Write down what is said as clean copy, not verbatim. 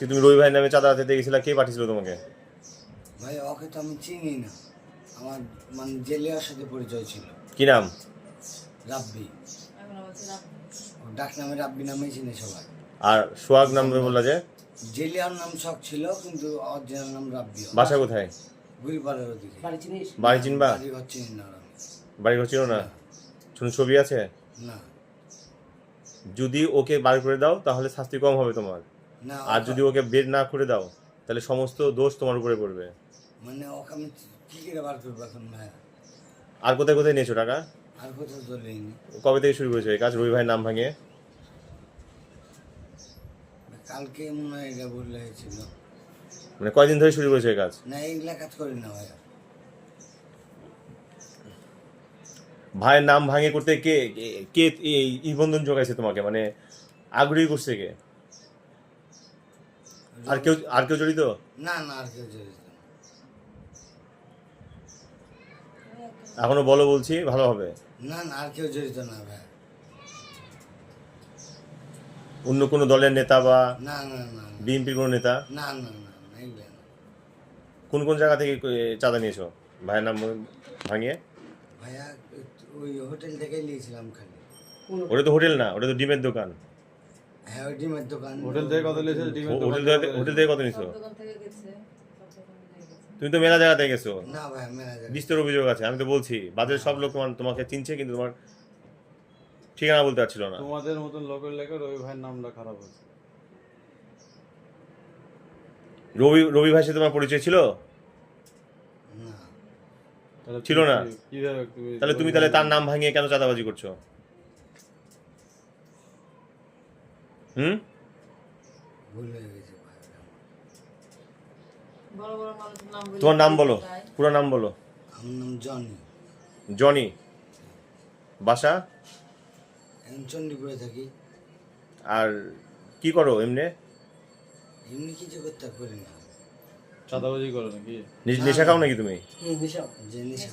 তুমি রবি ভাই নামে চাঁদা দিতে গেছিলা, কে পাঠিয়েছিল তোমাকে? ভাই ওকে তো আমি চিনি না, আমার মানে জেলিয়ার সাথে পরিচয় ছিল। কি নাম? রাব্বি। ওর ডাক নামে রাব্বি নামেই চিনে সবাই। আর সোহাগ নাম বললা যে? জেলিয়ার নাম শখ ছিল, কিন্তু অরিজিনাল নাম রাব্বি। বাসা কোথায়? গুলিপাড়ার ওদিকে। বাড়ি চিনবা? বাড়ি ঘর চিনি না আমি। বাড়ি ঘর চিনো না? শুনুন, ছবি আছে? না যদি ওকে বার করে দাও তাহলে শাস্তি কম হবে তোমার, না, আর যদি ওকে বের না করে দাও তাহলে সমস্ত দোষ তোমার উপরে পড়বে। মানে ওকে আমি কি করে বার করবো এখন ভাইয়া? আর কোথায় কোথায় নিয়েছো টাকা? আর কোথাও তো নেইনি। কবে থেকে শুরু করেছো এই কাজ, রবি ভাইয়ের নাম ভাঙিয়ে? কালকে মনে হয় এটা বললে হয়েছিল। মানে কয়দিন ধরে শুরু করেছো এই কাজ? না, এইগুলা কাজ করি না ভাইয়া। ভাইয়ের নাম ভাঙে করতে কে কে এই নিবন্ধন জোগাইছে তোমাকে, মানে আগ্রহী করছে কে? আর কেউ জড়িত? না না, আর কেউ জড়িত না। এখনো বলো বলছি, ভালো হবে। না না, আর কেউ জড়িত না ভাই। অন্য কোনো দলের নেতা বা না না না বিএনপির কোনো নেতা? না না না না, এইগুলা না। কোন কোন জায়গা থেকে চাঁদা নিয়েছো ভাইয়ের নাম ভাঙিয়ে? ভাইয়া ওই হোটেল থেকেই নিয়েছিলাম খালি। ওটা তো হোটেল না, ওটা তো ডিমের দোকান। হ্যাঁ, ওই ডিমের দোকান। হোটেল থেকে কত লিয়েছে? হোটেল থেকে কত নিছো? তুমি তো মেলা জায়গাতে গেছো। না ভাইয়া, ম্যানেজার। বিস্তর অভিযোগ আছে, আমি তো বলছি বাজারের সব লোক তোমাকে চিনছে, কিন্তু তোমার ঠিকানা বলতে পারছিল না। তোমাদের মতন লোকের লেগে রবি ভাইয়ের নামটা খারাপ হয়েছে। রবি ভাই সাথে তোমার পরিচয় ছিল? না, ছিল না? কিভাবে তাহলে তুমি তার নাম ভাঙিয়ে কেন চাঁদাবাজি করছো? ভুল হয়ে গেছে ভাইয়া। তোমার নাম বলো, পুরো নাম বলো। আমার নাম জনি। জনি। বাসা? এখন চণ্ডীপুরে থাকি। আর কি করো এমনি? এমনি কিছু করতে করি না। চাঁদাবাজি করো নাকি? নেশা খাও নাকি তুমি? যে নেশা